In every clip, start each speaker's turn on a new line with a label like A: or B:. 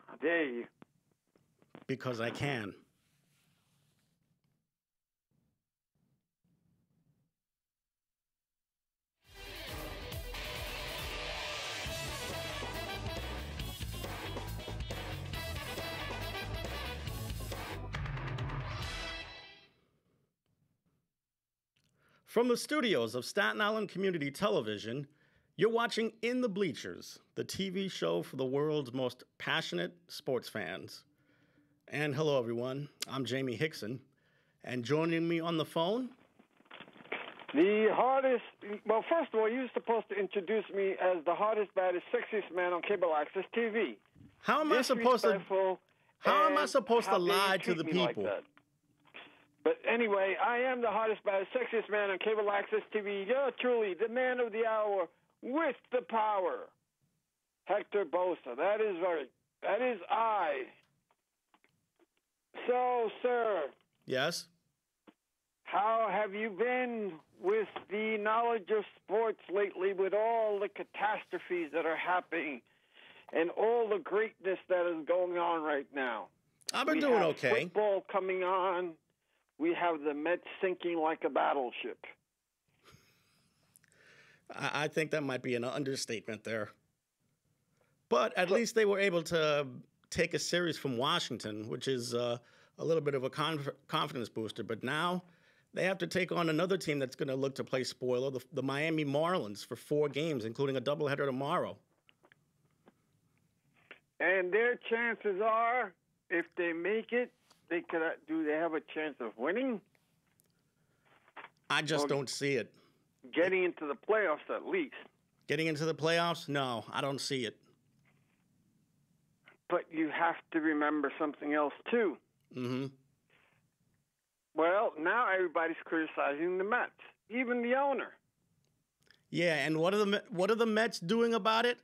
A: How dare you?
B: Because I can. From the studios of Staten Island Community Television, you're watching In the Bleachers, the TV show for the world's most passionate sports fans. And hello, everyone. I'm Jaime Hixson. And joining me on the phone?
A: The hardest... Well, first of all, you're supposed to introduce me as the hardest, baddest, sexiest man on cable access TV.
B: How am I supposed to lie to the people?
A: Like, but anyway, I am the hottest, baddest, sexiest man on cable access TV. You're truly the man of the hour with the power. Hector Bosa. That is I. So, sir.
B: Yes?
A: How have you been with the knowledge of sports lately, with all the catastrophes that are happening and all the greatness that is going on right now?
B: I've been doing okay.
A: Football coming on. We have the Mets sinking like a battleship.
B: I think that might be an understatement there. But at least they were able to take a series from Washington, which is a little bit of a confidence booster. But now they have to take on another team that's going to look to play spoiler, the Miami Marlins, for 4 games, including a doubleheader tomorrow. And
A: their chances are, if they make it, do they have a chance of winning?
B: I just don't see it.
A: Getting into the playoffs, at least.
B: Getting into the playoffs? No, I don't see it.
A: But you have to remember something else, too.
B: Mm-hmm.
A: Well, now everybody's criticizing the Mets, even the owner.
B: Yeah, and what are the Mets doing about it?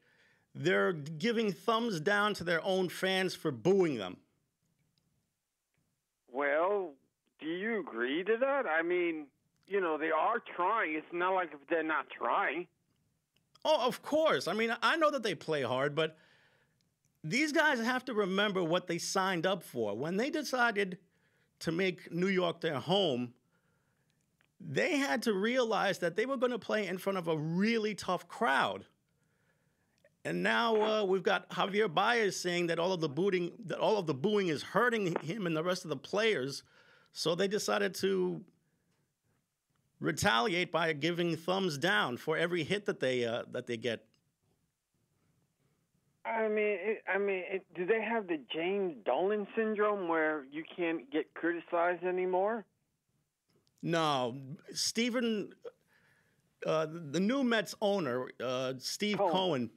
B: They're giving thumbs down to their own fans for booing them.
A: Well, do you agree to that? I mean, they are trying. It's not like they're not trying.
B: Oh, of course. I mean, I know that they play hard, but these guys have to remember what they signed up for. When they decided to make New York their home, they had to realize that they were going to play in front of a really tough crowd. And now we've got Javier Baez saying that all of the booing is hurting him and the rest of the players. So they decided to retaliate by giving thumbs down for every hit that they get.
A: I mean, do they have the James Dolan syndrome where you can't get criticized anymore?
B: No, Stephen, the new Mets owner, Steve Cohen.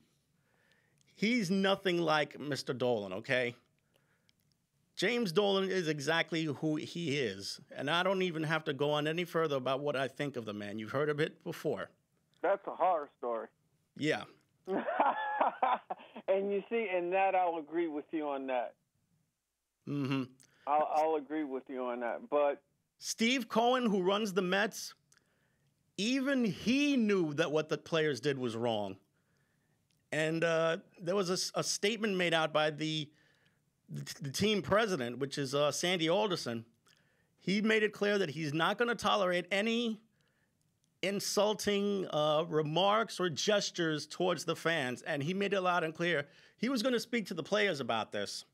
B: He's nothing like Mr. Dolan, okay? James Dolan is exactly who he is, and I don't even have to go on any further about what I think of the man. You've heard of it before.
A: That's a horror story.
B: Yeah.
A: And you see, and that I'll agree with you on that.
B: Mm-hmm.
A: I'll agree with you on that. But
B: Steve Cohen, who runs the Mets, even he knew that what the players did was wrong. And there was a statement made out by the team president, which is Sandy Alderson. He made it clear that he's not going to tolerate any insulting remarks or gestures towards the fans. And he made it loud and clear he was going to speak to the players about this.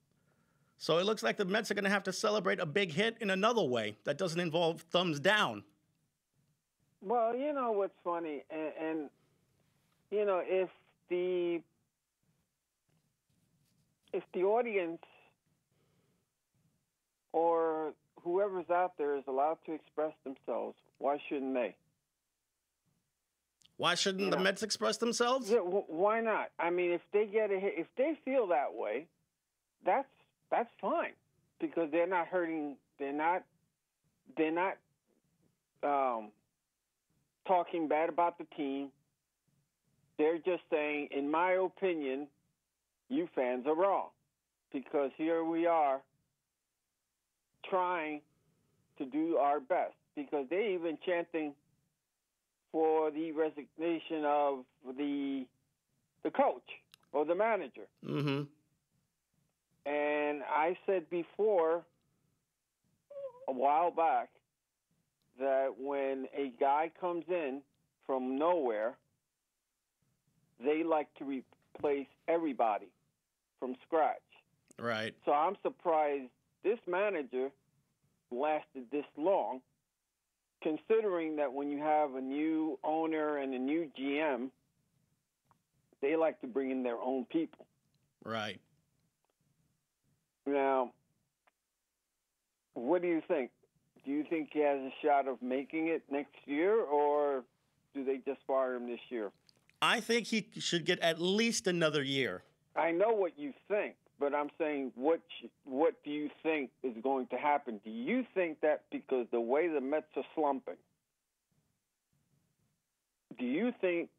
B: So it looks like the Mets are going to have to celebrate a big hit in another way that doesn't involve thumbs down.
A: Well, you know what's funny? And you know, if the audience or whoever's out there is allowed to express themselves, why shouldn't they?
B: Why shouldn't the Mets express themselves?
A: Yeah, why not? I mean, if they get a hit, if they feel that way, that's fine, because they're not hurting. They're not talking bad about the team. They're just saying, in my opinion, you fans are wrong, because here we are trying to do our best, because they're even chanting for the resignation of the coach or the manager.
B: Mm-hmm.
A: And I said before, a while back, that when a guy comes in from nowhere, they like to replace everybody from scratch.
B: Right.
A: So I'm surprised this manager lasted this long, considering that when you have a new owner and a new GM, they like to bring in their own people.
B: Right.
A: Now, what do you think? Do you think he has a shot of making it next year, or do they just fire him this year?
B: I think he should get at least another year.
A: I know what you think, but I'm saying what do you think is going to happen? Do you think that because the way the Mets are slumping, do you think,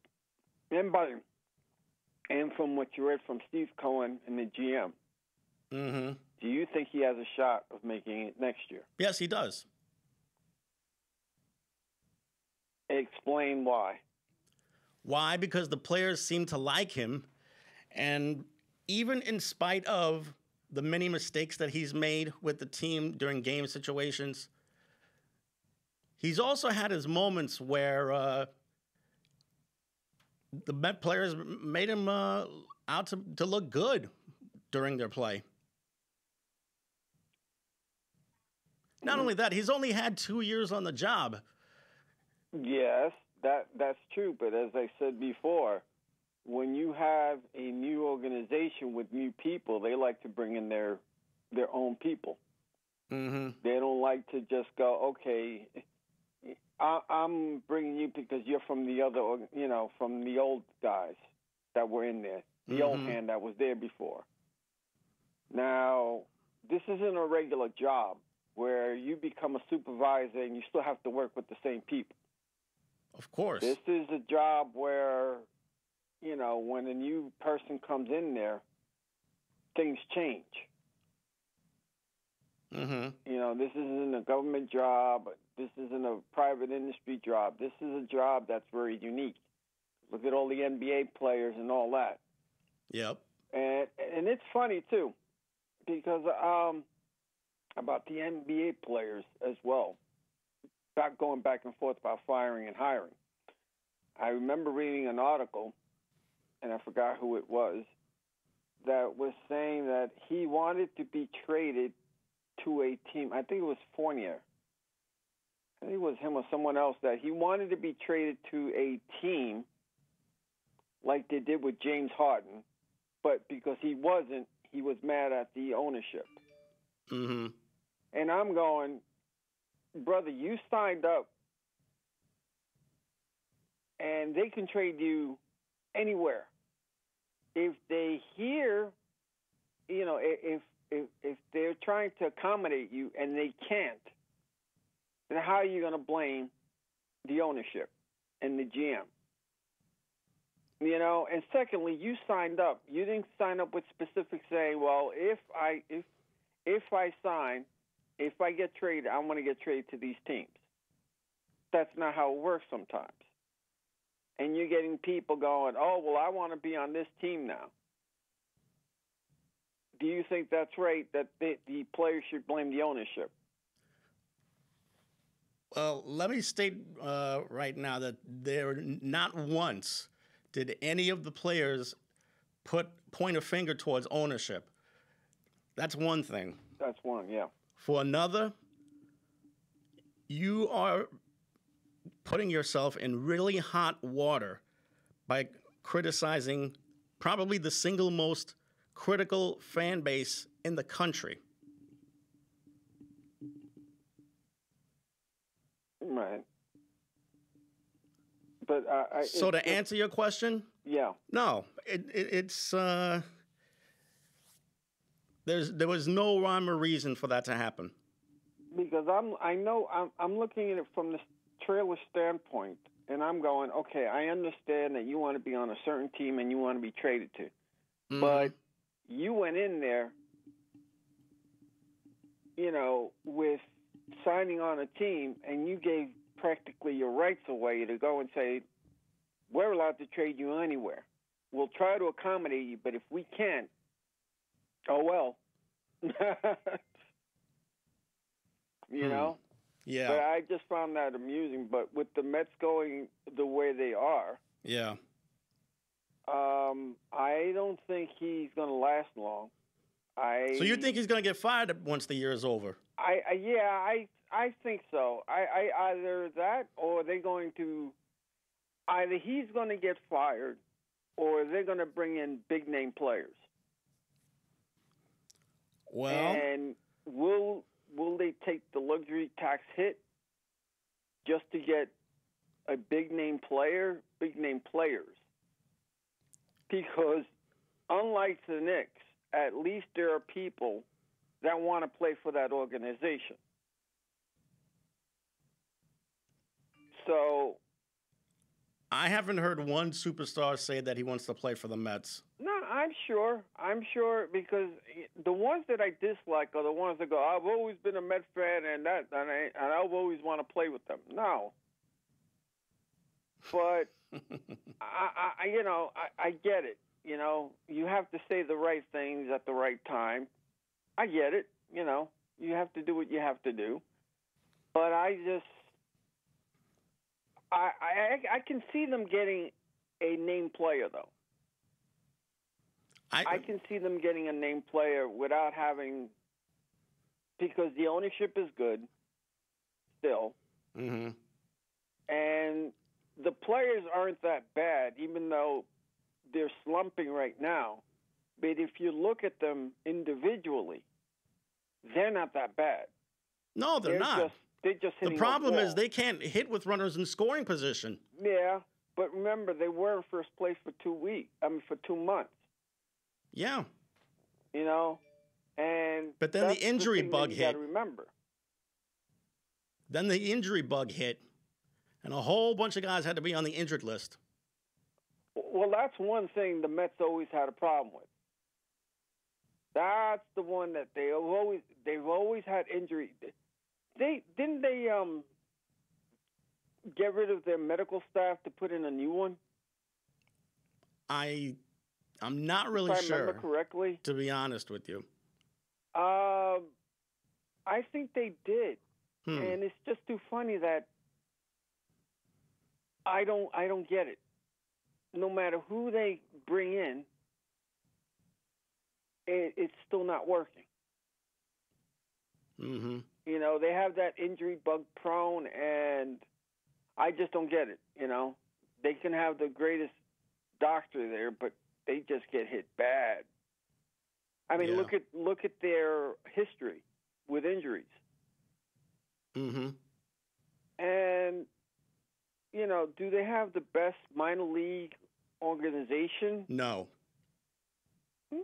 A: and from what you read from Steve Cohen and the GM, do you think he has a shot of making it next year?
B: Yes, he does.
A: Explain why.
B: Why? Because the players seem to like him, and even in spite of the many mistakes that he's made with the team during game situations, he's also had his moments where the Met players made him out to look good during their play. Not only that, he's only had 2 years on the job.
A: Yes, that's true. But as I said before, when you have a new organization with new people, they like to bring in their own people.
B: Mm-hmm.
A: They don't like to just go, okay, I'm bringing you because you're from the other, from the old guys that were in there, the old hand that was there before. Now, this isn't a regular job where you become a supervisor and you still have to work with the same people.
B: Of course.
A: This is a job where, when a new person comes in there, things change.
B: Mm-hmm.
A: This isn't a government job. This isn't a private industry job. This is a job that's very unique. Look at all the NBA players and all that.
B: Yep.
A: And it's funny, too, because about the NBA players as well, going back and forth about firing and hiring. I remember reading an article, and I forgot who it was, that was saying that he wanted to be traded to a team. I think it was Fournier. I think it was him or someone else, that he wanted to be traded to a team like they did with James Harden, but because he wasn't, he was mad at the ownership.
B: Mm-hmm.
A: And I'm going, brother, you signed up, and they can trade you anywhere. If they hear, if they're trying to accommodate you and they can't, then how are you going to blame the ownership and the GM? And secondly, you signed up. You didn't sign up with specifics saying, well, if I sign, if I get traded, I want to get traded to these teams. That's not how it works sometimes. And you're getting people going, oh, well, I want to be on this team now. Do you think that's right, that the players should blame the ownership?
B: Well, let me state right now that there not once did any of the players point a finger towards ownership. That's one thing.
A: That's one, yeah.
B: For another, you are putting yourself in really hot water by criticizing probably the single most critical fan base in the country.
A: Right. But
B: so to answer your question,
A: yeah,
B: no, it's there was no rhyme or reason for that to happen.
A: Because I'm looking at it from the trailer standpoint, and I'm going, okay, I understand that you want to be on a certain team and you want to be traded to, but you went in there, with signing on a team, and you gave practically your rights away to go and say, we're allowed to trade you anywhere. We'll try to accommodate you, but if we can't, oh well, You know?
B: Yeah.
A: But I just found that amusing. But with the Mets going the way they are,
B: Yeah.
A: I don't think he's going to last long.
B: So you think he's going to get fired once the year is over?
A: I think so. I either that or they're going to either he's going to get fired or they're going to bring in big name players.
B: Well,
A: and will they take the luxury tax hit just to get a big name players? Because unlike the Knicks, at least there are people that want to play for that organization. So
B: I haven't heard one superstar say that he wants to play for the Mets.
A: no, I'm sure because the ones that I dislike are the ones that go, I've always been a Mets fan and I've always want to play with them. No, but I get it. You know, you have to say the right things at the right time. I get it. You know, you have to do what you have to do. But I can see them getting a named player, though. I can see them getting a named player without having, because the ownership is good still.
B: Mm-hmm.
A: And the players aren't that bad, even though they're slumping right now. But if you look at them individually, they're not that bad.
B: No, they're not.
A: They're just hitting
B: the problem
A: a wall.
B: is they can't hit with runners in scoring position.
A: Yeah, but remember, they were in first place for 2 months.
B: Yeah.
A: You know, and
B: but then the injury bug hit.
A: You got to remember.
B: Then the injury bug hit, and a whole bunch of guys had to be on the injured list.
A: Well, that's one thing the Mets always had a problem with. That's the one that they've always had injury. Didn't they get rid of their medical staff to put in a new one?
B: I'm not really
A: if I
B: sure.
A: remember correctly,
B: to be honest with you.
A: I think they did, and it's just too funny that I don't get it. No matter who they bring in, it's still not working.
B: Mm-hmm.
A: You know, they have that injury bug prone, and I just don't get it. You know, they can have the greatest doctor there, but they just get hit bad. I mean, look at their history with injuries.
B: Mm-hmm.
A: And, you know, do they have the best minor league organization?
B: No.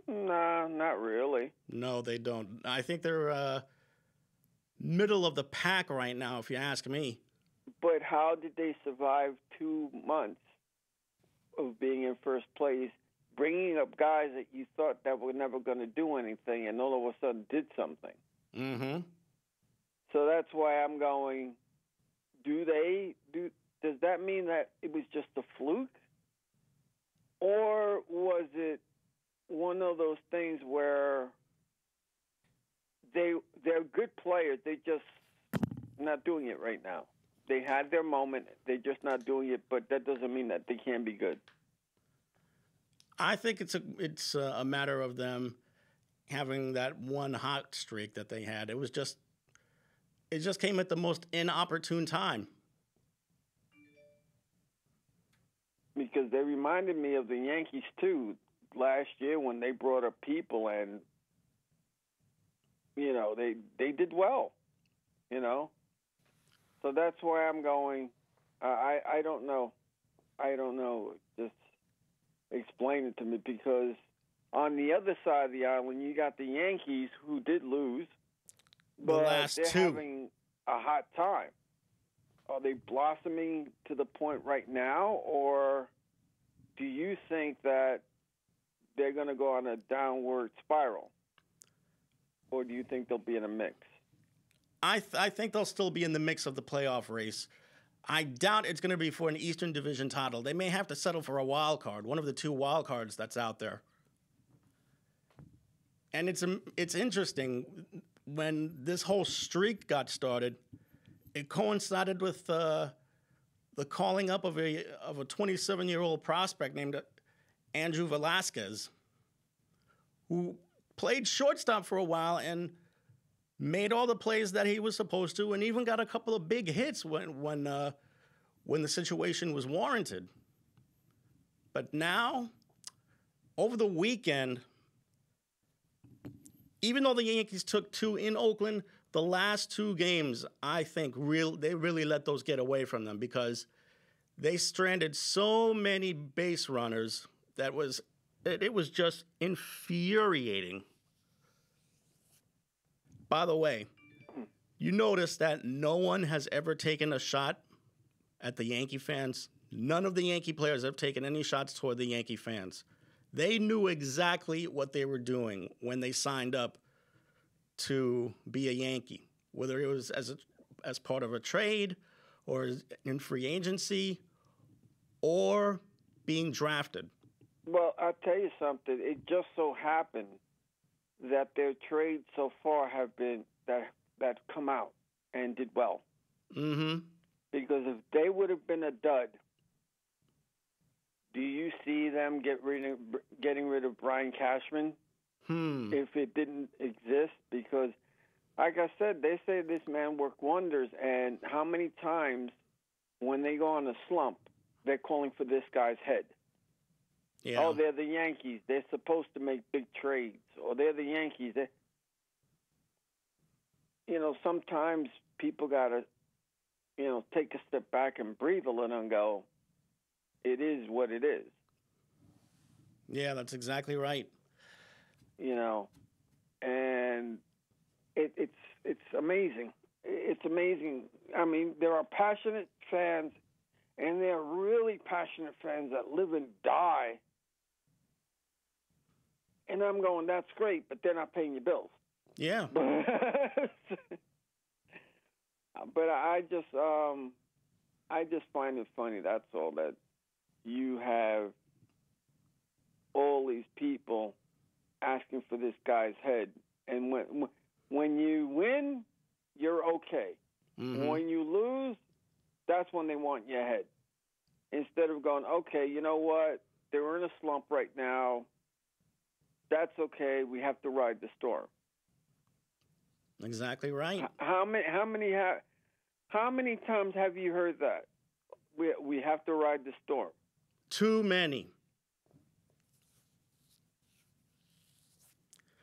A: Nah, not really.
B: No, they don't. I think they're middle of the pack right now, if you ask me.
A: But how did they survive 2 months of being in first place, bringing up guys that you thought that were never going to do anything, and all of a sudden did something?
B: Mm-hmm.
A: So that's why I'm going, does that mean that it was just a fluke? Or was it one of those things where they're good players, they're just not doing it right now? They had their moment, they're just not doing it, but that doesn't mean that they can't be good.
B: I think it's a matter of them having that one hot streak that they had. It just came at the most inopportune time.
A: Because they reminded me of the Yankees too last year when they brought up people, and you know they did well, you know. So that's why I'm going. I don't know. Just explain it to me, because on the other side of the island, you got the Yankees who did lose, but they're having a hot time. Are they blossoming to the point right now, or do you think that they're going to go on a downward spiral, or do you think they'll be in a mix?
B: I think they'll still be in the mix of the playoff race. I doubt it's going to be for an Eastern Division title. They may have to settle for a wild card, one of the two wild cards that's out there. And it's interesting when this whole streak got started. It coincided with the calling up of a 27-year-old prospect named Andrew Velasquez, who played shortstop for a while and made all the plays that he was supposed to, and even got a couple of big hits when the situation was warranted. But now, over the weekend, even though the Yankees took 2 in Oakland, the last 2 games, I think, they really let those get away from them because they stranded so many base runners that it was just infuriating. By the way, you notice that no one has ever taken a shot at the Yankee fans. None of the Yankee players have taken any shots toward the Yankee fans. They knew exactly what they were doing when they signed up to be a Yankee, whether it was as part of a trade or in free agency or being drafted.
A: Well, I'll tell you something. It just so happened that their trades so far have been that come out and did well.
B: Mm-hmm.
A: Because if they would have been a dud, do you see them getting rid of Brian Cashman? If it didn't exist? Because, like I said, they say this man worked wonders, and how many times when they go on a slump, they're calling for this guy's head.
B: Yeah.
A: Oh, they're the Yankees. They're supposed to make big trades. Or they're the Yankees. Sometimes people got to, take a step back and breathe a little and go, it is what it is.
B: Yeah, that's exactly right.
A: And it's amazing. It's amazing. I mean, there are passionate fans, and there are really passionate fans that live and die. And I'm going, that's great, but they're not paying your bills.
B: Yeah.
A: But I just find it funny. That's all, that you have all these people asking for this guy's head, and when you win, you're okay.
B: Mm-hmm.
A: When you lose, that's when they want your head. Instead of going, okay, you know what? They're in a slump right now. That's okay. We have to ride the storm.
B: Exactly right.
A: How many times have you heard that? We have to ride the storm.
B: Too many.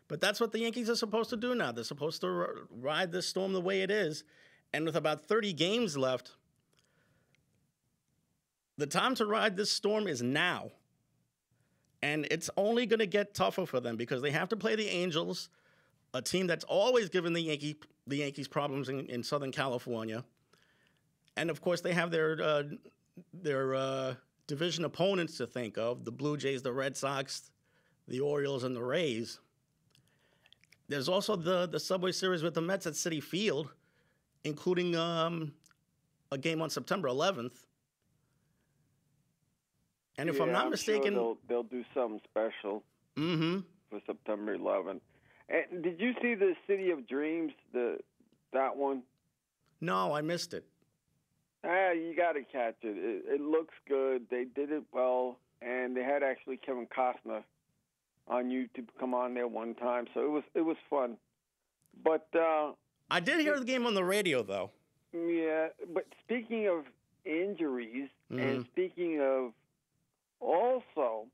B: But that's what the Yankees are supposed to do now. They're supposed to ride this storm the way it is. And with about 30 games left, the time to ride this storm is now. And it's only going to get tougher for them because they have to play the Angels, a team that's always given the Yankees problems in Southern California. And, of course, they have their division opponents to think of, the Blue Jays, the Red Sox, the Orioles, and the Rays. There's also the Subway Series with the Mets at Citi Field, including a game on September 11th. And if I'm not mistaken,
A: sure they'll do something special for September 11th. And did you see the City of Dreams, that one?
B: No, I missed it.
A: You got to catch it. It looks good. They did it well, and they had actually Kevin Costner on YouTube come on there one time, so it was fun. But
B: I did hear the game on the radio, though.
A: Yeah, but speaking of injuries and speaking of also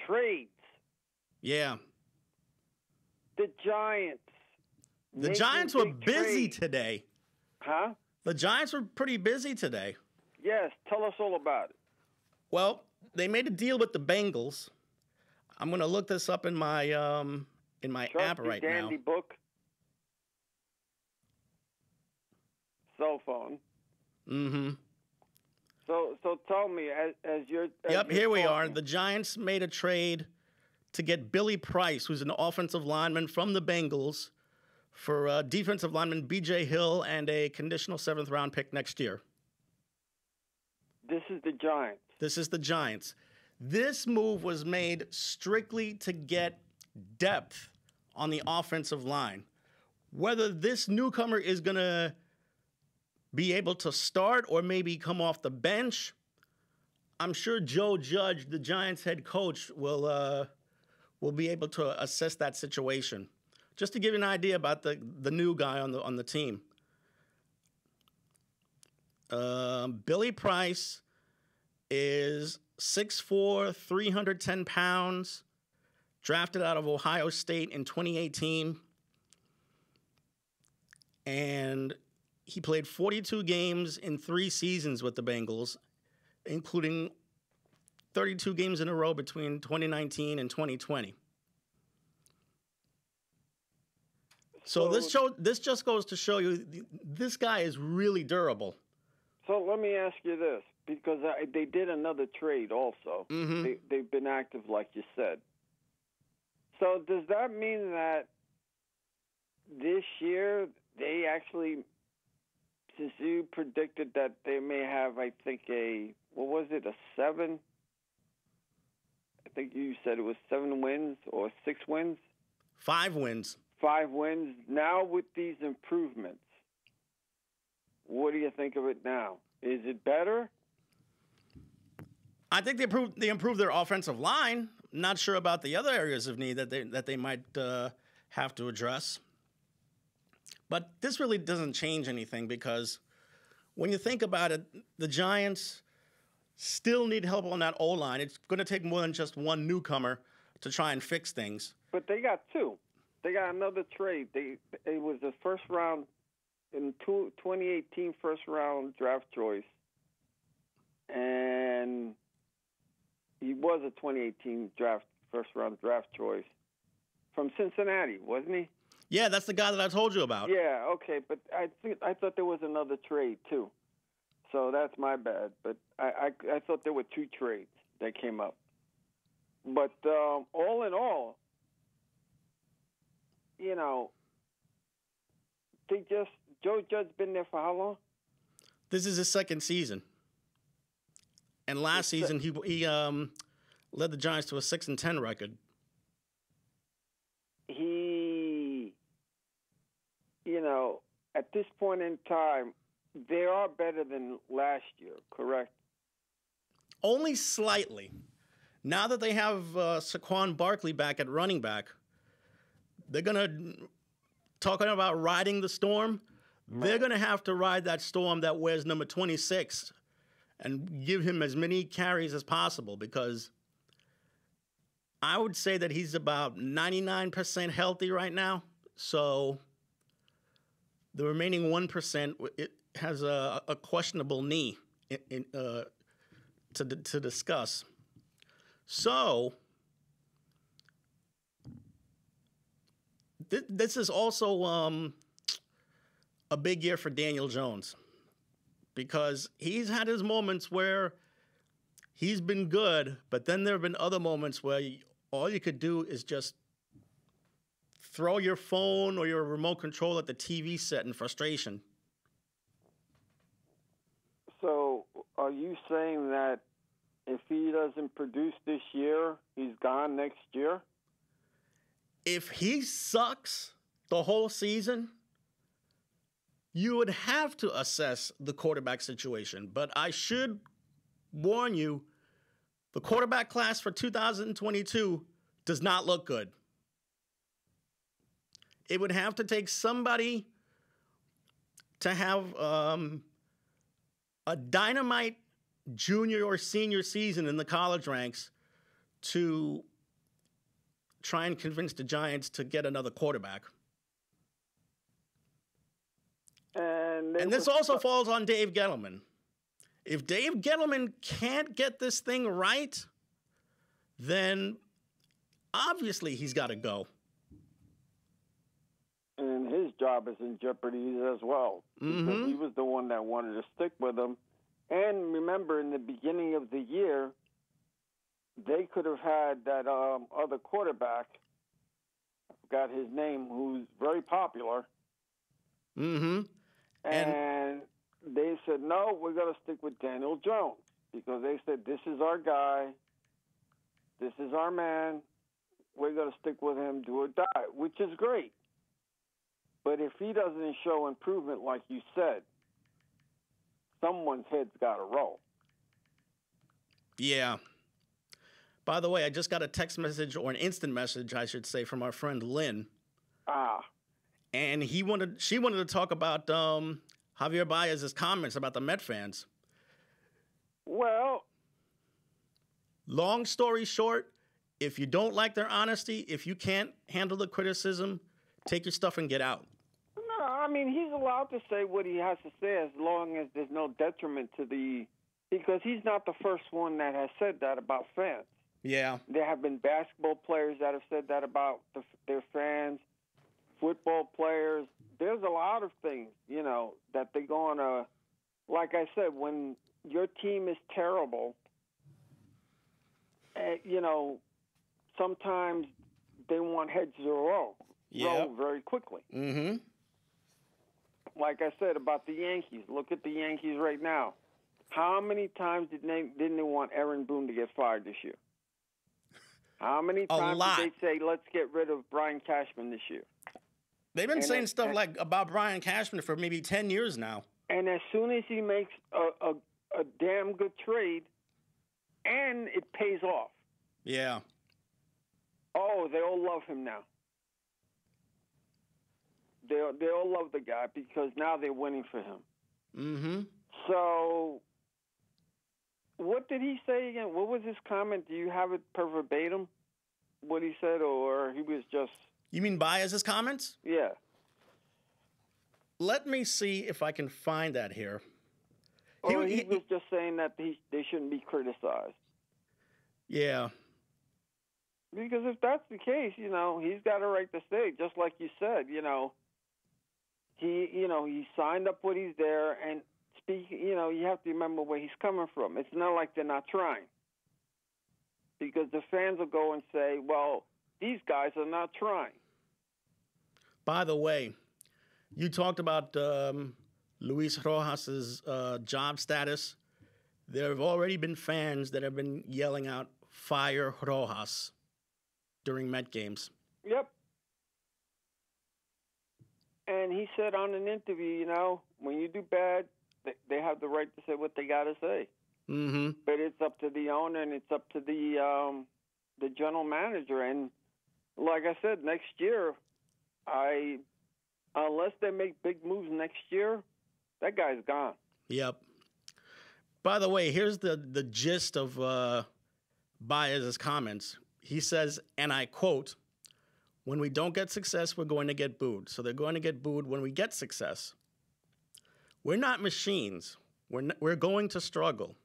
A: trades,
B: yeah,
A: the Giants.
B: The Giants were busy today.
A: Huh?
B: The Giants were pretty busy today.
A: Yes, tell us all about it.
B: Well, they made a deal with the Bengals. I'm going to look this up in my app right now.
A: Dandy book. Cell phone.
B: Mm-hmm.
A: So tell me, as you're...
B: Yep, here we are. The Giants made a trade to get Billy Price, who's an offensive lineman from the Bengals, for defensive lineman B.J. Hill and a conditional 7th-round pick next year.
A: This is the Giants.
B: This is the Giants. This move was made strictly to get depth on the offensive line. Whether this newcomer is going to be able to start or maybe come off the bench, I'm sure Joe Judge, the Giants head coach, will be able to assess that situation. Just to give you an idea about the new guy on the team. Billy Price is 6'4", 310 pounds, drafted out of Ohio State in 2018. And he played 42 games in 3 seasons with the Bengals, including 32 games in a row between 2019 and 2020. So this just goes to show you this guy is really durable.
A: So let me ask you this, because they did another trade also.
B: Mm-hmm.
A: They've been active, like you said. So does that mean that this year they actually, since you predicted that they may have, I think, a 7? I think you said it was 7 wins or 6 wins?
B: 5 wins.
A: 5 wins. Now with these improvements, what do you think of it now? Is it better?
B: I think they improved their offensive line. Not sure about the other areas of need that they might have to address. But this really doesn't change anything, because when you think about it, the Giants still need help on that O-line. It's going to take more than just one newcomer to try and fix things.
A: But they got 2. They got another trade. It was the first round in 2018 first round draft choice, and he was a 2018 first round draft choice from Cincinnati, wasn't he?
B: Yeah, that's the guy that I told you about.
A: Yeah, okay, but I thought there was another trade too, so that's my bad. But I thought there were 2 trades that came up. But all in all, you know, Joe Judge's been there for how long?
B: This is his 2nd season, and last season he led the Giants to a 6-10 record.
A: He, at this point in time, they are better than last year, correct?
B: Only slightly. Now that they have Saquon Barkley back at running back, they're talking about riding the storm. Right. They're going to have to ride that storm that wears number 26 and give him as many carries as possible, because I would say that he's about 99% healthy right now. So the remaining 1% has a questionable knee to discuss. So this is also a big year for Daniel Jones, because he's had his moments where he's been good, but then there have been other moments where all you could do is just throw your phone or your remote control at the TV set in frustration.
A: So are you saying that if he doesn't produce this year, he's gone next year?
B: If he sucks the whole season, you would have to assess the quarterback situation. But I should warn you, the quarterback class for 2022 does not look good. It would have to take somebody to have a dynamite junior or senior season in the college ranks to try and convince the Giants to get another quarterback. And this also falls on Dave Gettleman. If Dave Gettleman can't get this thing right, then obviously he's got to go.
A: And his job is in jeopardy as well.
B: Mm-hmm.
A: Because he was the one that wanted to stick with him. And remember, in the beginning of the year, they could have had that other quarterback, I forgot his name, who's very popular.
B: Mm-hmm.
A: And they said, no, we're going to stick with Daniel Jones, because they said, this is our guy, this is our man, we're going to stick with him, do or die, which is great. But if he doesn't show improvement, like you said, someone's head's got to roll.
B: Yeah. By the way, I just got a text message, or an instant message, I should say, from our friend Lynn. And she wanted to talk about Javier Baez's comments about the Met fans.
A: Well,
B: long story short, if you don't like their honesty, if you can't handle the criticism, take your stuff and get out.
A: No, I mean, he's allowed to say what he has to say as long as there's no detriment to because he's not the first one that has said that about fans.
B: Yeah.
A: There have been basketball players that have said that about their fans, football players. There's a lot of things, that they're going to, like I said, when your team is terrible, sometimes they want heads to roll very quickly.
B: Mm-hmm.
A: Like I said about the Yankees, look at the Yankees right now. How many times didn't they want Aaron Boone to get fired this year? How many times did they say, let's get rid of Brian Cashman this year?
B: They've been saying stuff like about Brian Cashman for maybe 10 years now.
A: And as soon as he makes a damn good trade, and it pays off.
B: Yeah.
A: Oh, they all love him now. They all love the guy because now they're winning for him.
B: Mm-hmm.
A: So, what did he say again? What was his comment? Do you have it per verbatim? What he said, or he was just...
B: You mean Baez's comments?
A: Yeah.
B: Let me see if I can find that here.
A: Or he was just saying that they shouldn't be criticized.
B: Yeah.
A: Because if that's the case, he's got a right to say, just like you said, he signed up when he's there, and you have to remember where he's coming from. It's not like they're not trying. Because the fans will go and say, well, these guys are not trying.
B: By the way, you talked about Luis Rojas's job status. There have already been fans that have been yelling out, "Fire Rojas," during Met games.
A: Yep. And he said on an interview, when you do bad, they have the right to say what they got to say.
B: Mm-hmm.
A: But it's up to the owner and it's up to the general manager. And like I said, next year, unless they make big moves next year, that guy's gone.
B: Yep. By the way, here's the gist of Baez's comments. He says, and I quote, "When we don't get success, we're going to get booed. So they're going to get booed when we get success. We're not machines. We're going to struggle.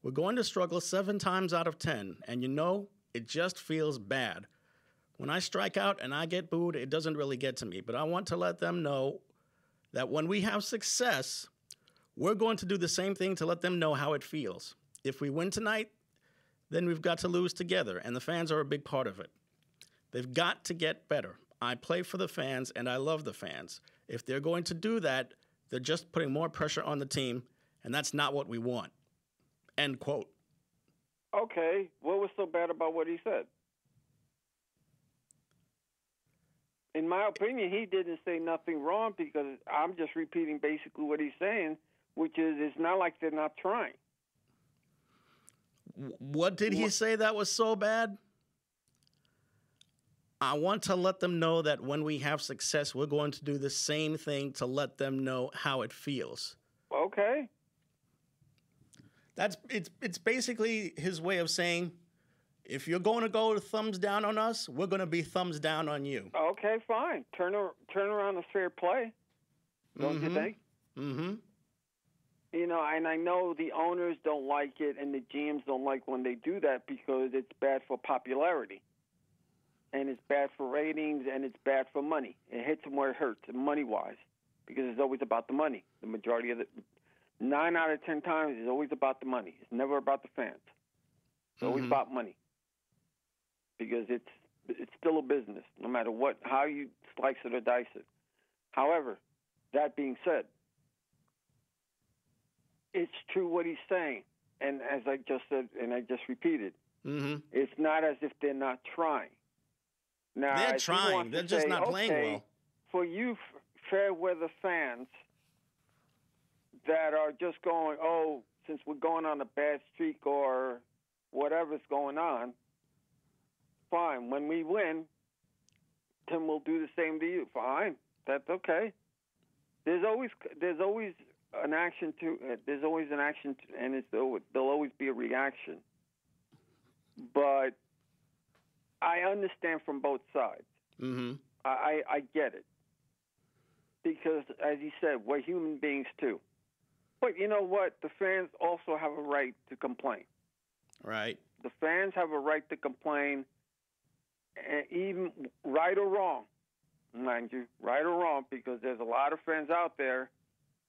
B: We're going to struggle 7 times out of 10. And it just feels bad. When I strike out and I get booed, it doesn't really get to me. But I want to let them know that when we have success, we're going to do the same thing to let them know how it feels. If we win tonight, then we've got to lose together, and the fans are a big part of it. They've got to get better. I play for the fans, and I love the fans. If they're going to do that, they're just putting more pressure on the team, and that's not what we want." End quote.
A: Okay, what was so bad about what he said? In my opinion, he didn't say nothing wrong, because I'm just repeating basically what he's saying, which is it's not like they're not trying.
B: What did he say that was so bad? I want to let them know that when we have success, we're going to do the same thing to let them know how it feels.
A: Okay.
B: It's basically his way of saying, if you're going to go thumbs down on us, we're going to be thumbs down on you.
A: Okay, fine. Turn around a fair play, don't you think?
B: Mm-hmm.
A: And I know the owners don't like it and the GMs don't like when they do that, because it's bad for popularity. And it's bad for ratings, and it's bad for money. It hits them where it hurts, money-wise, because it's always about the money. The majority of 9 out of 10 times, it's always about the money. It's never about the fans. It's always about money, because it's still a business, no matter how you slice it or dice it. However, that being said, it's true what he's saying. And as I just said, and I just repeated, it's not as if they're not trying. Now,
B: They're
A: if he
B: trying.
A: wants to
B: They're just
A: say,
B: not playing
A: okay,
B: well.
A: for you fair weather fans that are just going, oh, since we're going on a bad streak or whatever's going on, fine. When we win, then we'll do the same to you. Fine, that's okay. There's always an action to. There's always an action, and there'll always be a reaction. But I understand from both sides.
B: Mm-hmm.
A: I get it because, as you said, we're human beings too. But you know what? The fans also have a right to complain.
B: Right.
A: The fans have a right to complain, even right or wrong, mind you, right or wrong, because there's a lot of fans out there.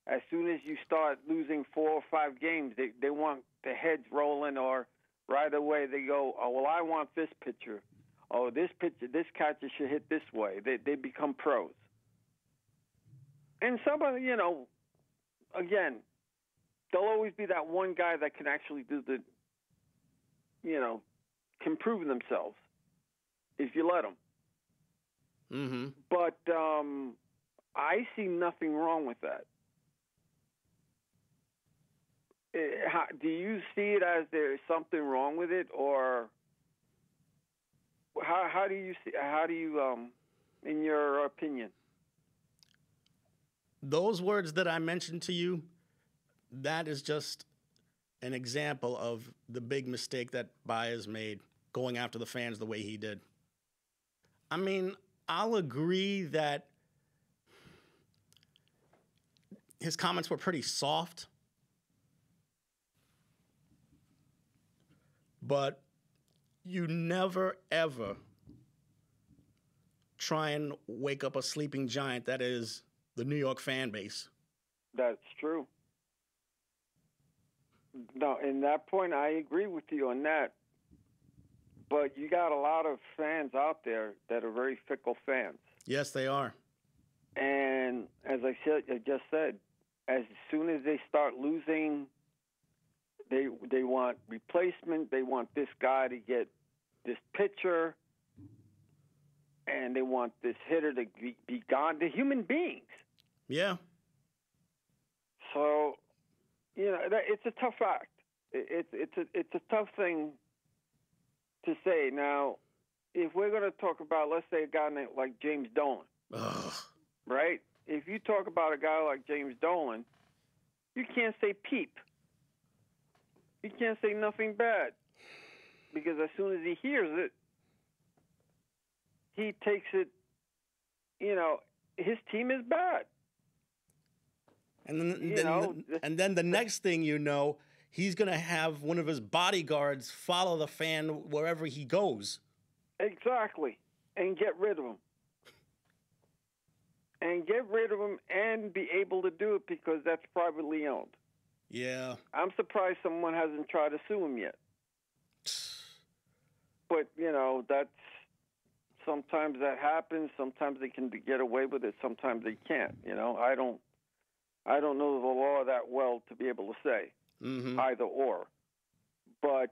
A: As soon as you start losing 4 or 5 games, they want the heads rolling, or right away they go, oh, well, I want this pitcher. Oh, this catcher should hit this way. They become pros. And somebody, again, there'll always be that one guy that can actually do can prove themselves if you let them.
B: Mm-hmm.
A: But I see nothing wrong with that. Do you see it as there's something wrong with it, or how do you see? How do you, in your opinion?
B: Those words that I mentioned to you, that is just an example of the big mistake that Baez made, going after the fans the way he did. I mean, I'll agree that his comments were pretty soft, but you never, ever try and wake up a sleeping giant that is the New York fan base.
A: That's true. No, in that point, I agree with you on that. But you got a lot of fans out there that are very fickle fans.
B: Yes, they are.
A: And as I just said, as soon as they start losing, they want replacement. They want this guy to get this pitcher, and they want this hitter to be gone. They're human beings.
B: Yeah.
A: So, it's a tough act. It's a tough thing to say. Now, if we're going to talk about, let's say, a guy named like James Dolan, right? If you talk about a guy like James Dolan, you can't say peep. You can't say nothing bad, because as soon as he hears it, he takes it, his team is bad.
B: And then the next thing you know, he's going to have one of his bodyguards follow the fan wherever he goes.
A: Exactly. And get rid of him. And be able to do it because that's privately owned.
B: Yeah.
A: I'm surprised someone hasn't tried to sue him yet. But, that's sometimes that happens. Sometimes they can get away with it. Sometimes they can't. I don't know the law that well to be able to say either or. But,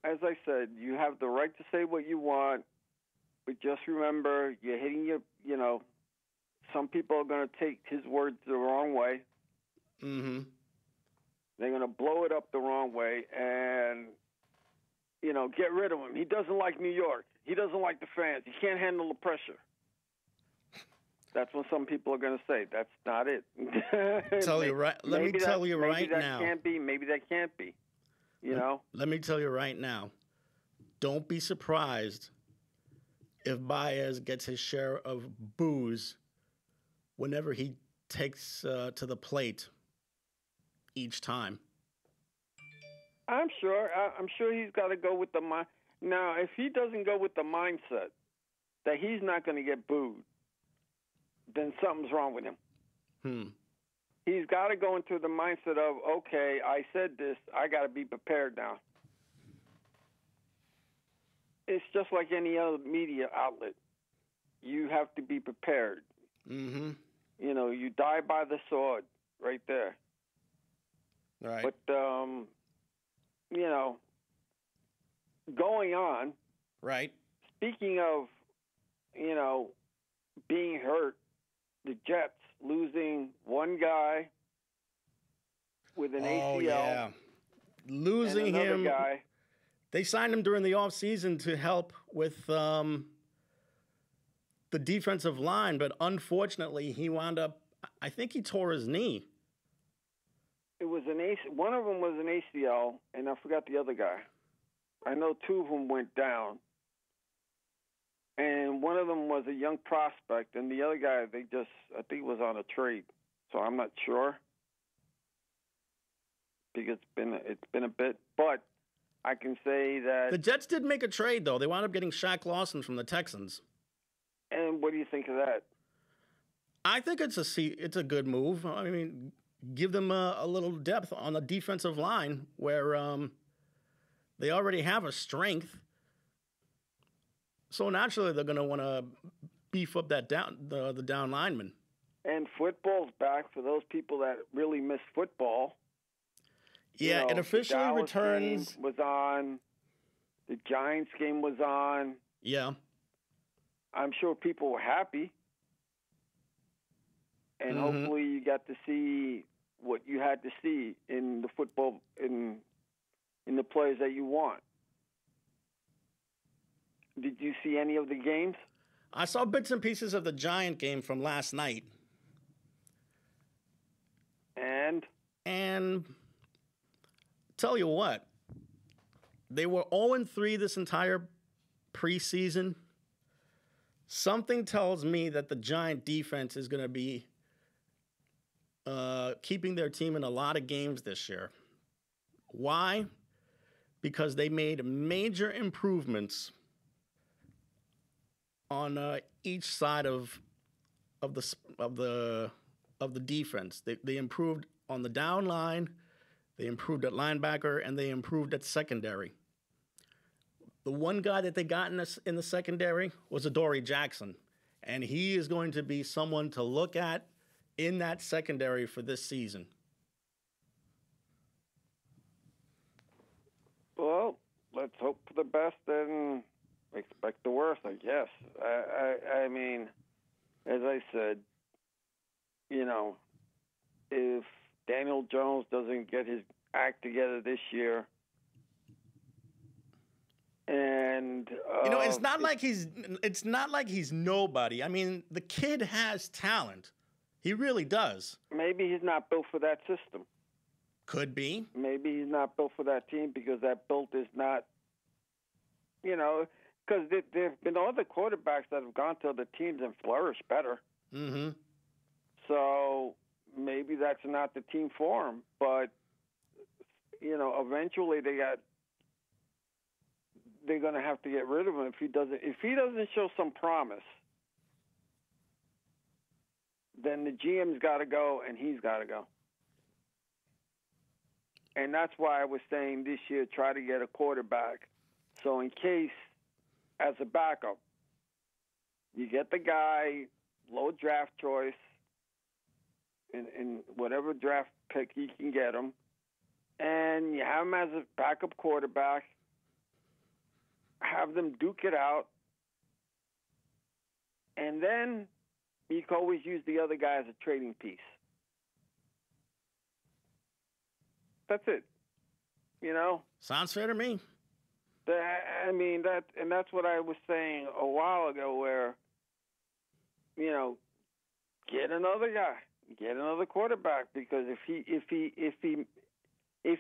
A: as I said, you have the right to say what you want, but just remember you're hitting some people are going to take his words the wrong way.
B: Mm-hmm.
A: They're going to blow it up the wrong way and, get rid of him. He doesn't like New York. He doesn't like the fans. He can't handle the pressure. That's what some people are going to say. That's not it.
B: Let me tell you right now.
A: Maybe that can't be.
B: Let me tell you right now. Don't be surprised if Baez gets his share of boos whenever he takes to the plate each time.
A: I'm sure he's got to go with the mind. Now, if he doesn't go with the mindset that he's not going to get booed, then something's wrong with him. He's got to go into the mindset of, okay, I said this, I got to be prepared now. It's just like any other media outlet. You have to be prepared.
B: Mm-hmm.
A: You die by the sword right there.
B: Right.
A: But, going on,
B: Right.
A: Speaking of, being hurt, the Jets losing one guy with an
B: Oh,
A: ACL
B: yeah. Losing
A: and another
B: him.
A: guy.
B: They signed him during the offseason to help with the defensive line, but unfortunately, he wound up, I think he tore his knee.
A: It was one of them was an ACL, and I forgot the other guy. I know two of them went down. And one of them was a young prospect, and the other guy, I think was on a trade. So I'm not sure because it's been a bit, but I can say that
B: The Jets did make a trade, though. They wound up getting Shaq Lawson from the Texans.
A: And what do you think of that?
B: I think it's a good move. I mean, give them a little depth on the defensive line where they already have a strength. So naturally, they're going to want to beef up the down lineman.
A: And football's back for those people that really miss football.
B: Yeah, it officially
A: the Dallas
B: returns.
A: Game was on. The Giants game was on.
B: Yeah.
A: I'm sure people were happy. And hopefully you got to see what you had to see in the football, in the players that you want. Did you see any of the games?
B: I saw bits and pieces of the Giant game from last night. And tell you what, they were 0-3 this entire preseason. Something tells me that the Giant defense is going to be keeping their team in a lot of games this year. Why? Because they made major improvements on each side of the defense. They improved on the down line, they improved at linebacker, and they improved at secondary. The one guy that they got in the secondary was Adoree Jackson, and he is going to be someone to look at in that secondary for this season.
A: Well, let's hope for the best and expect the worst, I guess. I mean, as I said, if Daniel Jones doesn't get his act together this year, and
B: it's not like he's nobody. I mean, the kid has talent. He really does.
A: Maybe he's not built for that system.
B: Could be.
A: Maybe he's not built for that team because that built is not, because there have been other quarterbacks that have gone to other teams and flourished better.
B: Mm-hmm.
A: So maybe that's not the team for him. But, eventually they're going to have to get rid of him if he doesn't show some promise. Then the GM's got to go and he's got to go. And that's why I was saying this year, try to get a quarterback. So in case, as a backup, you get the guy, low draft choice, in whatever draft pick you can get him, and you have him as a backup quarterback, have them duke it out, and then you can always use the other guy as a trading piece. That's it.
B: Sounds fair to me.
A: That's what I was saying a while ago. Where, get another guy, get another quarterback, because if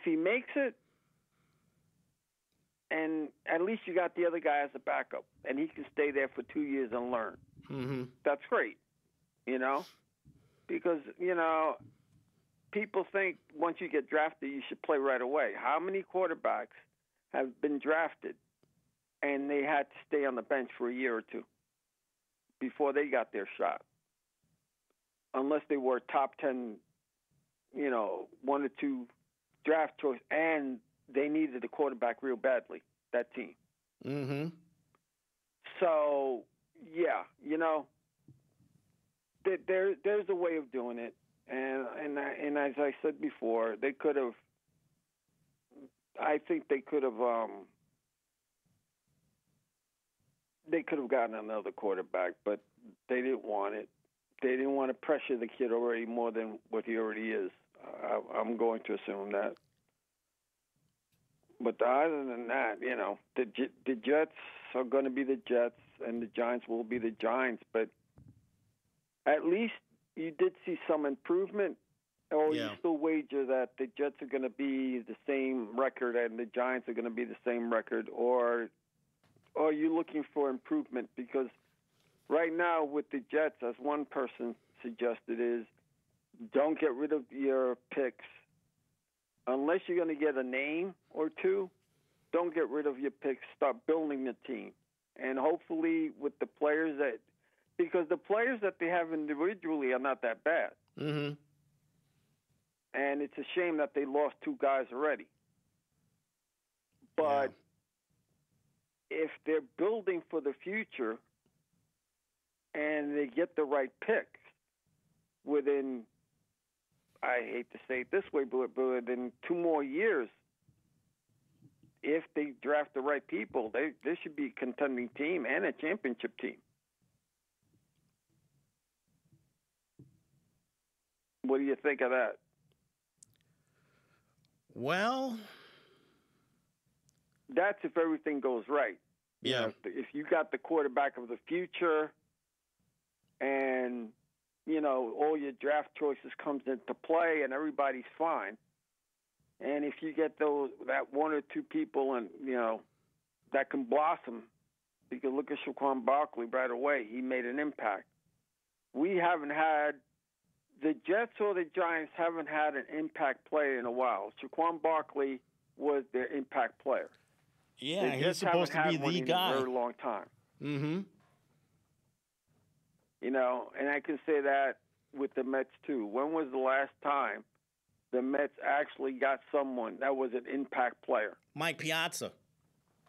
A: he makes it, and at least you got the other guy as a backup, and he can stay there for 2 years and learn.
B: Mm-hmm.
A: That's great. Because people think once you get drafted, you should play right away. How many quarterbacks have been drafted and they had to stay on the bench for a year or two before they got their shot? Unless they were top 10, 1 or 2 draft choice, and they needed a quarterback real badly, that team.
B: Mm-hmm.
A: So, yeah, there's a way of doing it. And as I said before, they could have. I think they could have they could have gotten another quarterback, but they didn't want it. They didn't want to pressure the kid already more than what he already is. I'm going to assume that. But other than that, the Jets are going to be the Jets, and the Giants will be the Giants. But at least you did see some improvement. Or you still wager that the Jets are going to be the same record and the Giants are going to be the same record? Or are you looking for improvement? Because right now with the Jets, as one person suggested, is don't get rid of your picks. Unless you're going to get a name or two, don't get rid of your picks. Start building the team. And hopefully with the players because the players that they have individually are not that bad.
B: Mm-hmm.
A: And it's a shame that they lost two guys already. But if they're building for the future and they get the right picks within, I hate to say it this way, but within 2 more years, if they draft the right people, they should be a contending team and a championship team. What do you think of that?
B: Well,
A: that's if everything goes right.
B: Yeah.
A: If you got the quarterback of the future and, all your draft choices comes into play and everybody's fine. And if you get that 1 or 2 people and, that can blossom, you can look at Saquon Barkley right away. He made an impact. We haven't had the Jets or the Giants haven't had an impact player in a while. Saquon Barkley was their impact player.
B: Yeah, he's supposed to be the guy.
A: In a very long time.
B: Mm-hmm.
A: And I can say that with the Mets too. When was the last time the Mets actually got someone that was an impact player?
B: Mike Piazza.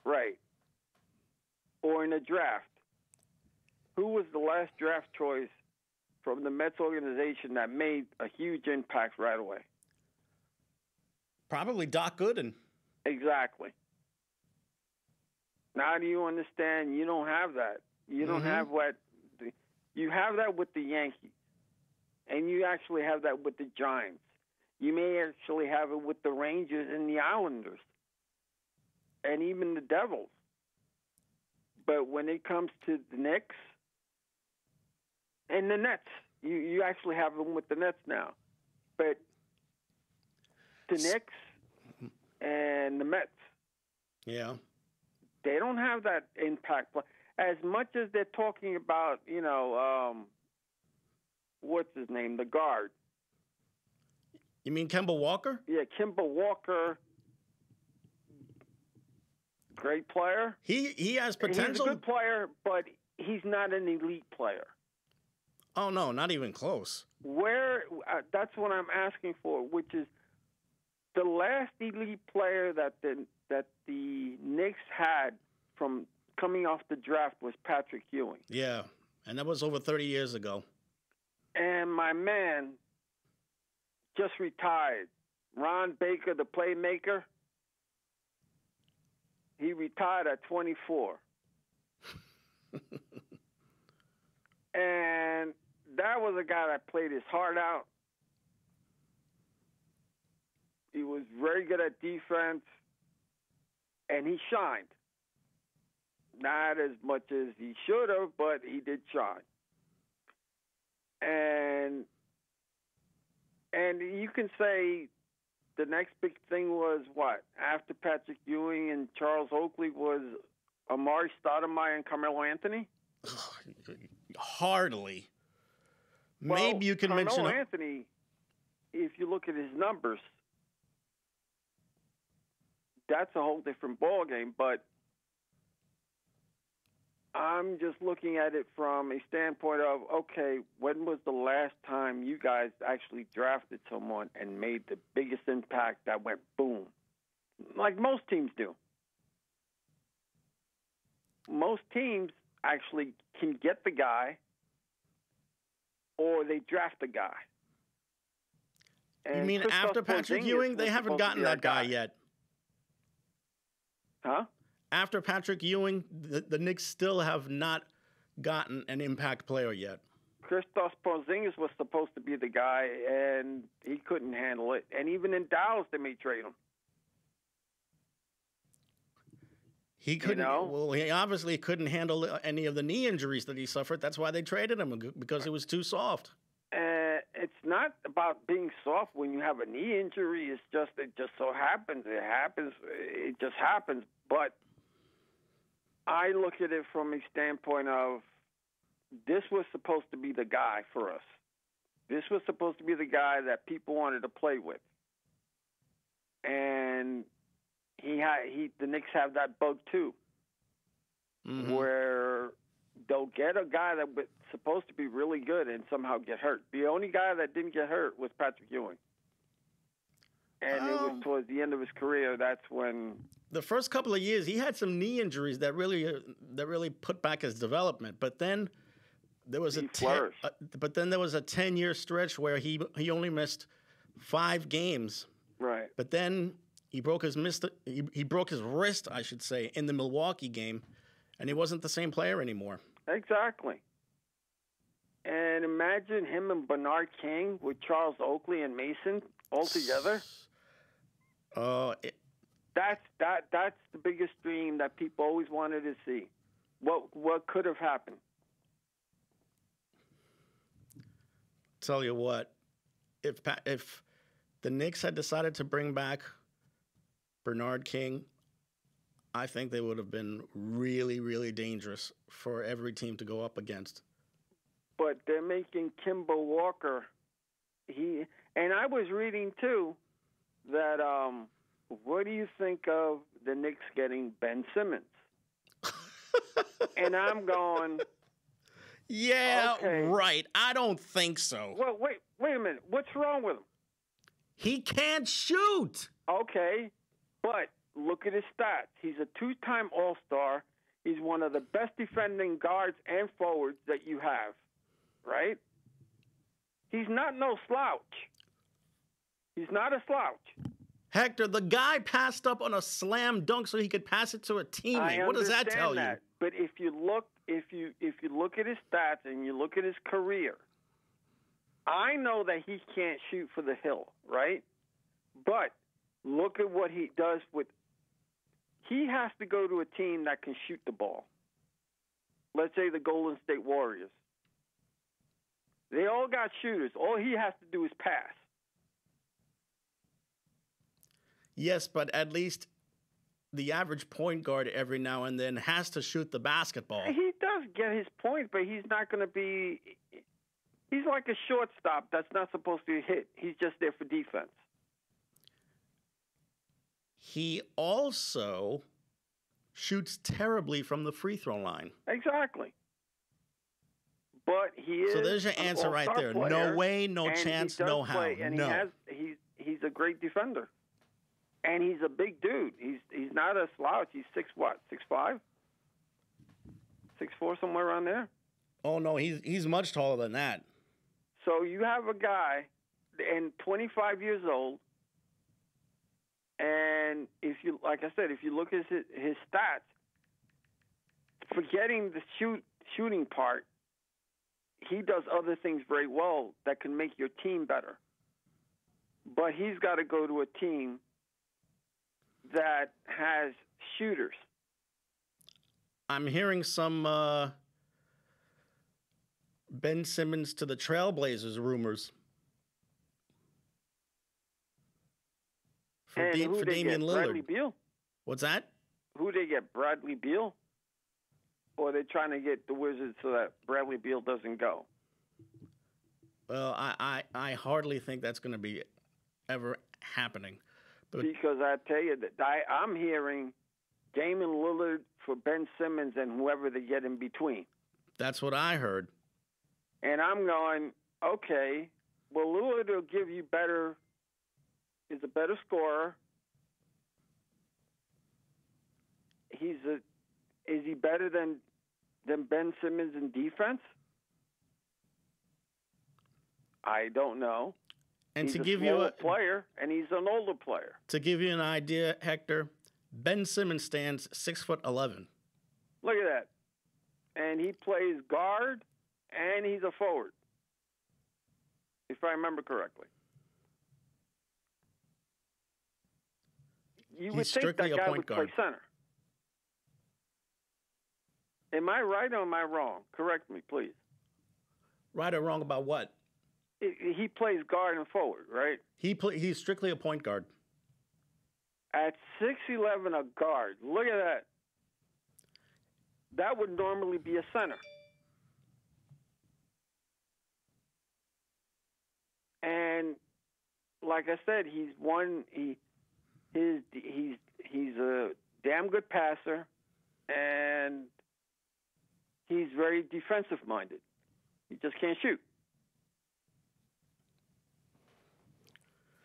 A: Right. Or in a draft. Who was the last draft choice from the Mets organization that made a huge impact right away?
B: Probably Doc Gooden.
A: Exactly. Now do you understand? You don't have that. You don't have you have that with the Yankees. And you actually have that with the Giants. You may actually have it with the Rangers and the Islanders. And even the Devils. But when it comes to the Knicks and the Nets, you actually have them with the Nets now. But the Knicks and the Mets, they don't have that impact. As much as they're talking about, what's his name, the guard.
B: You mean Kemba Walker?
A: Yeah, Kemba Walker. Great player.
B: He has potential.
A: He's a good player, but he's not an elite player.
B: Oh, no, not even close.
A: That's what I'm asking for, which is the last elite player that the Knicks had from coming off the draft was Patrick Ewing.
B: Yeah, and that was over 30 years ago.
A: And my man just retired. Ron Baker, the playmaker, he retired at 24. And that was a guy that played his heart out. He was very good at defense, and he shined. Not as much as he should have, but he did shine. And you can say the next big thing was what? After Patrick Ewing and Charles Oakley was Amari Stoudemire and Carmelo Anthony?
B: Hardly.
A: Well,
B: maybe you can mention
A: Carmelo Anthony, if you look at his numbers, that's a whole different ballgame, but I'm just looking at it from a standpoint of, okay, when was the last time you guys actually drafted someone and made the biggest impact that went boom? Like most teams do. Most teams actually can get the guy or they draft the guy. And
B: you mean
A: Christoph
B: after Patrick
A: Porzingis
B: Ewing? They
A: was
B: haven't
A: supposed to
B: gotten
A: be our
B: that guy yet.
A: Huh?
B: after Patrick Ewing, the Knicks still have not gotten an impact player yet.
A: Kristaps Porzingis was supposed to be the guy, and he couldn't handle it. And even in Dallas, they may trade him.
B: He couldn't. Well, he obviously couldn't handle any of the knee injuries that he suffered. That's why they traded him, because he was too soft.
A: It's not about being soft when you have a knee injury. It just so happens. It just happens. But I look at it from a standpoint of, this was supposed to be the guy for us. This was supposed to be the guy that people wanted to play with. And the Knicks have that bug too, where they'll get a guy that was supposed to be really good and somehow get hurt. The only guy that didn't get hurt was Patrick Ewing. And it was towards the end of his career. That's when
B: the first couple of years he had some knee injuries that really put back his development. But then there was a 10-year stretch where he only missed 5 games.
A: Right.
B: But then he broke his wrist, I should say, in the Milwaukee game, and he wasn't the same player anymore. Exactly.
A: And imagine him and Bernard King with Charles Oakley and Mason all together. That's the biggest dream that people always wanted to see. What could have happened?
B: Tell you what, if the Knicks had decided to bring back Bernard King, I think they would have been really, really dangerous for every team to go up against.
A: But they're making Kemba Walker. And I was reading too that what do you think of the Knicks getting Ben Simmons? And I'm going,
B: yeah,
A: okay.
B: Right. I don't think so.
A: Well, wait a minute. What's wrong with him?
B: He can't shoot.
A: Okay, but look at his stats. He's a 2-time All-Star. He's one of the best defending guards and forwards that you have, right? He's not no slouch. He's not a slouch.
B: Hector, the guy passed up on a slam dunk so he could pass it to a teammate. What does that tell you?
A: But if you look at his stats and you look at his career, I know that he can't shoot for the hill, right? But look at what he does he has to go to a team that can shoot the ball. Let's say the Golden State Warriors. They all got shooters. All he has to do is pass.
B: Yes, but at least the average point guard every now and then has to shoot the basketball.
A: He does get his point, but he's not going to be... He's like a shortstop that's not supposed to hit. He's just there for defense.
B: He also shoots terribly from the free throw line.
A: Exactly. But he is...
B: So there's your answer right there.
A: Player,
B: no way, no chance, no how.
A: And
B: no.
A: He's a great defender. And he's a big dude. He's not a slouch. He's 6'5"? 6'4", somewhere around there.
B: Oh no, he's much taller than that.
A: So you have a guy, and 25 years old, and if you look at his stats, forgetting the shooting part, he does other things very well that can make your team better. But he's got to go to a team that has shooters.
B: I'm hearing some Ben Simmons to the Trailblazers rumors. For Damian Lillard.
A: Bradley Beal?
B: What's that?
A: Who they get? Bradley Beal? Or are they trying to get the Wizards so that Bradley Beal doesn't go?
B: Well, I hardly think that's going to be ever happening. But
A: because I tell you that I'm hearing Damian Lillard for Ben Simmons and whoever they get in between.
B: That's what I heard.
A: And I'm going, okay, well, Lillard will give you is a better scorer. Is he better than Ben Simmons in defense? I don't know.
B: And
A: he's
B: to give
A: you a player, and he's an older player.
B: To give you an idea, Hector, Ben Simmons stands 6'11".
A: Look at that. And he plays guard, and he's a forward, if I remember correctly. You would think that guy would play center. Am I right or am I wrong? Correct me, please.
B: Right or wrong about what?
A: He plays guard and forward, right?
B: He's strictly a point guard.
A: At 6'11", a guard. Look at that. That would normally be a center. And like I said, he's a damn good passer, and he's very defensive minded. He just can't shoot.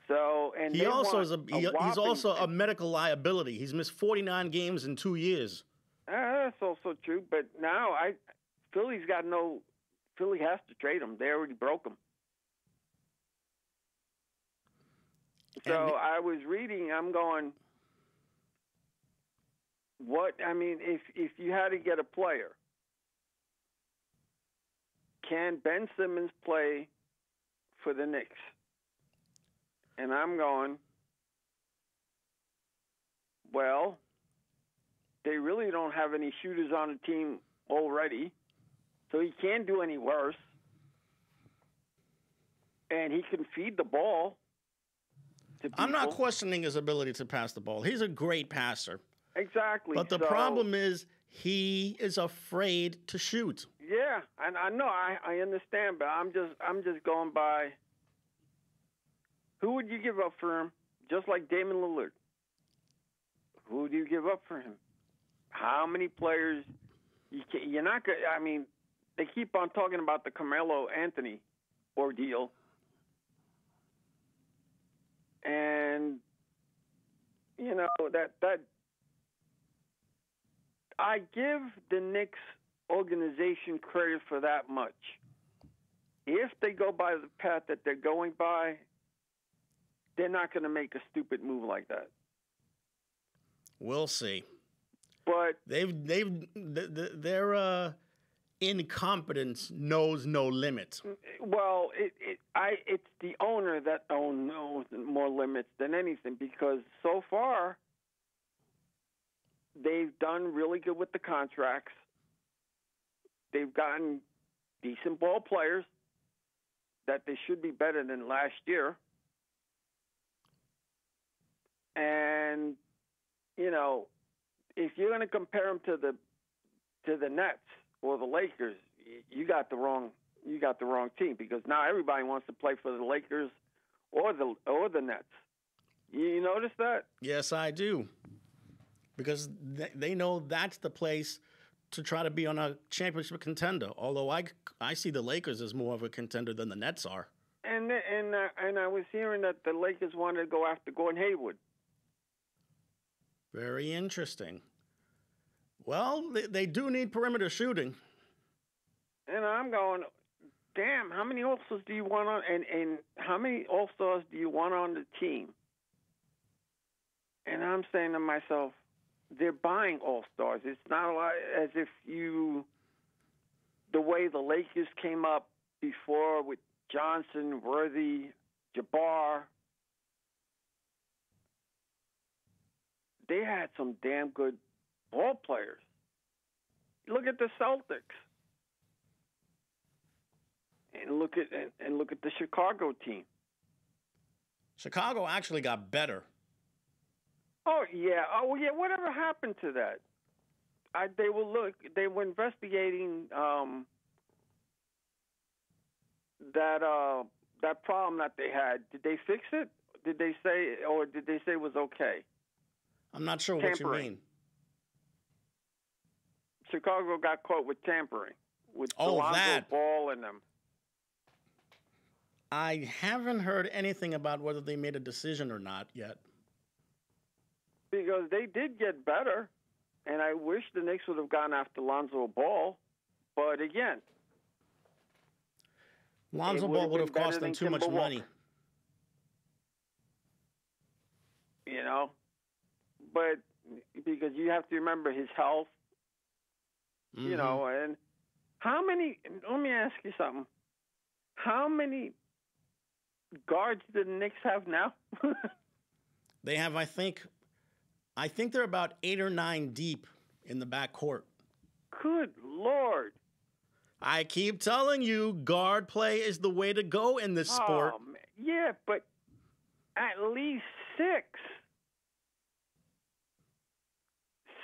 A: So, and
B: he's also a medical liability. He's missed 49 games in 2 years.
A: That's also true. But now Philly has to trade him. They already broke him. So I was reading. I'm going. If you had to get a player, can Ben Simmons play for the Knicks? And I'm going, well, they really don't have any shooters on the team already, so he can't do any worse. And he can feed the ball to people.
B: I'm not questioning his ability to pass the ball. He's a great passer.
A: Exactly.
B: But the problem is he is afraid to shoot.
A: Yeah, and I know, I understand, but I'm just going by. Who would you give up for him? Just like Damian Lillard. Who do you give up for him? How many players? You're not going. I mean, they keep on talking about the Carmelo Anthony ordeal, and that I give the Knicks organization credit for that much. If they go by the path that they're going by, they're not going to make a stupid move like that.
B: We'll see.
A: But
B: their incompetence knows no limit.
A: Well, it's the owner that knows more limits than anything, because so far they've done really good with the contracts. They've gotten decent ball players that they should be better than last year. And, if you're going to compare them to the Nets or the Lakers, you got the wrong team, because now everybody wants to play for the Lakers or the Nets. You notice that?
B: Yes, I do. Because they know that's the place to try to be on a championship contender. Although I see the Lakers as more of a contender than the Nets are.
A: And I was hearing that the Lakers wanted to go after Gordon Hayward.
B: Very interesting. Well, they do need perimeter shooting.
A: And I'm going, damn, how many All-Stars do you want on, and how many All-Stars do you want on the team? And I'm saying to myself, they're buying All-Stars. It's not as if the way the Lakers came up before with Johnson, Worthy, Jabbar. They had some damn good ball players. Look at the Celtics, and look at the Chicago team.
B: Chicago actually got better.
A: Oh yeah. Whatever happened to that? They were investigating that problem that they had. Did they fix it? Did they say it was okay?
B: I'm not sure
A: tampering.
B: What you mean.
A: Chicago got caught with tampering with Lonzo Ball and them.
B: I haven't heard anything about whether they made a decision or not yet.
A: Because they did get better, and I wish the Knicks would have gone after Lonzo Ball. But again,
B: Lonzo Ball would have cost them too much money.
A: But because you have to remember his health.
B: Mm-hmm.
A: You know, and how many? Let me ask you something. How many guards do the Knicks have now?
B: They have, I think they're about 8 or 9 deep in the backcourt.
A: Good Lord.
B: I keep telling you, guard play is the way to go in this sport.
A: Oh, man. Yeah, but at least 6.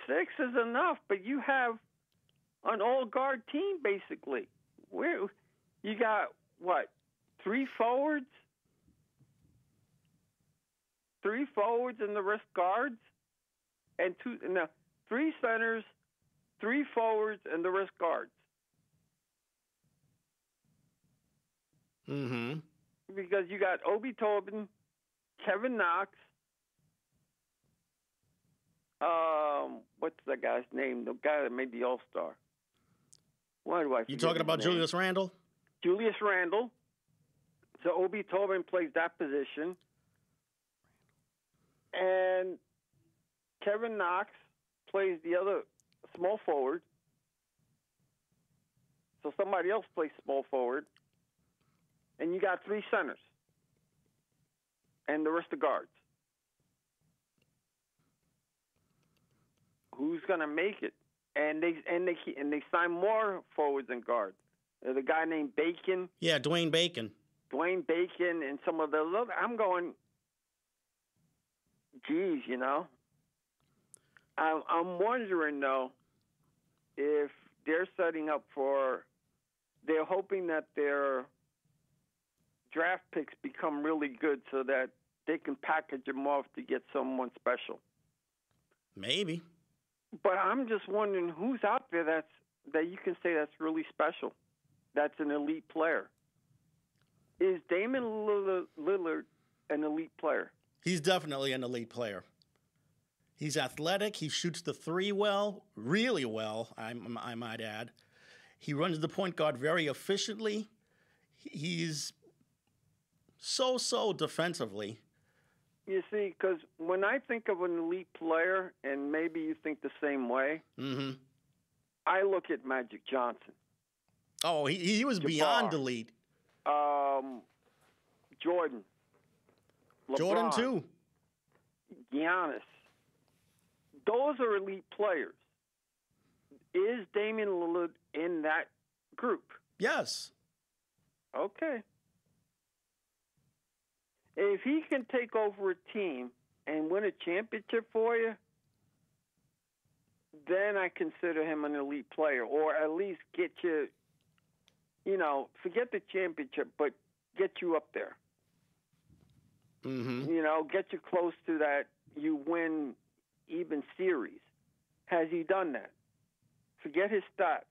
A: 6 is enough, but you have an all-guard team, basically. Where you got, what, 3 forwards? 3 forwards and the rest guards? And 3 centers, 3 forwards, and the rest guards.
B: Mm-hmm.
A: Because you got Obi Toppin, Kevin Knox, what's that guy's name? The guy that made the All-Star. Why do I forget
B: You talking about
A: his name?
B: Julius Randle?
A: Julius Randle. So Obi Toppin plays that position. And Kevin Knox plays the other small forward. So somebody else plays small forward. And you got 3 centers. And the rest of guards. Who's gonna make it? And they sign more forwards and guards. There's a guy named Bacon.
B: Yeah, Dwayne Bacon.
A: Dwayne Bacon and some of the other. I'm going, geez, you know. I'm wondering though if they're setting up for. They're hoping that their draft picks become really good so that they can package them off to get someone special.
B: Maybe.
A: But I'm just wondering who's out there that you can say that's really special, that's an elite player. Is Damian Lillard an elite player?
B: He's definitely an elite player. He's athletic. He shoots the 3 well, really well, I might add. He runs the point guard very efficiently. He's so defensively.
A: You see, because when I think of an elite player, and maybe you think the same way,
B: Mm-hmm.
A: I look at Magic Johnson.
B: Oh, he was
A: Jabbar.
B: beyond elite.
A: Jordan. LeBron,
B: Jordan, too.
A: Giannis. Those are elite players. Is Damian Lillard in that group?
B: Yes.
A: Okay. If he can take over a team and win a championship for you, then I consider him an elite player, or at least get you, forget the championship, but get you up there.
B: Mm-hmm.
A: Get you close to that, you win even series. Has he done that? Forget his stats.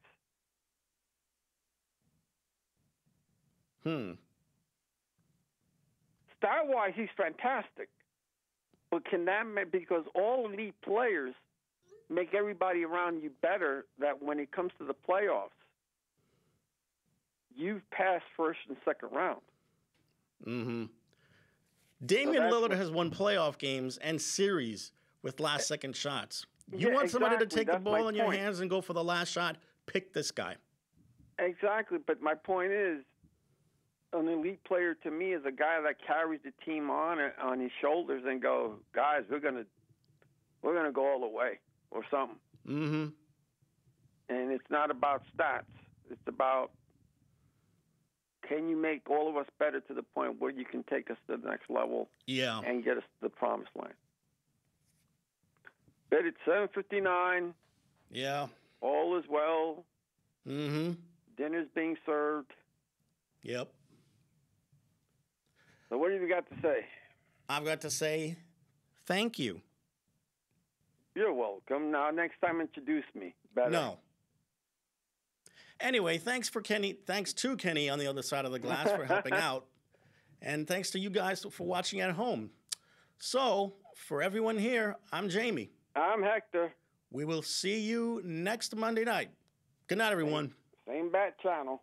A: Stat-wise, he's fantastic. But can that because all elite players make everybody around you better, that when it comes to the playoffs, you've passed first and second round.
B: Mm-hmm. Damian Lillard has won playoff games and series with last-second shots. You want somebody to take the ball in your hands and go for the last shot, pick this guy.
A: Exactly, but my point is, an elite player to me is a guy that carries the team on his shoulders and go, guys, we're gonna go all the way or something.
B: Mm-hmm.
A: And it's not about stats. It's about, can you make all of us better to the point where you can take us to the next level?
B: Yeah.
A: And get us to the promised land. But it's 7:59.
B: Yeah.
A: All is well.
B: Mm-hmm.
A: Dinner's being served.
B: Yep.
A: So what have you got to say?
B: I've got to say thank you.
A: You're welcome. Now, next time, introduce me better.
B: No. Anyway, thanks to Kenny on the other side of the glass for helping out. And thanks to you guys for watching at home. So, for everyone here, I'm Jamie.
A: I'm Hector.
B: We will see you next Monday night. Good night, everyone.
A: Same bat channel.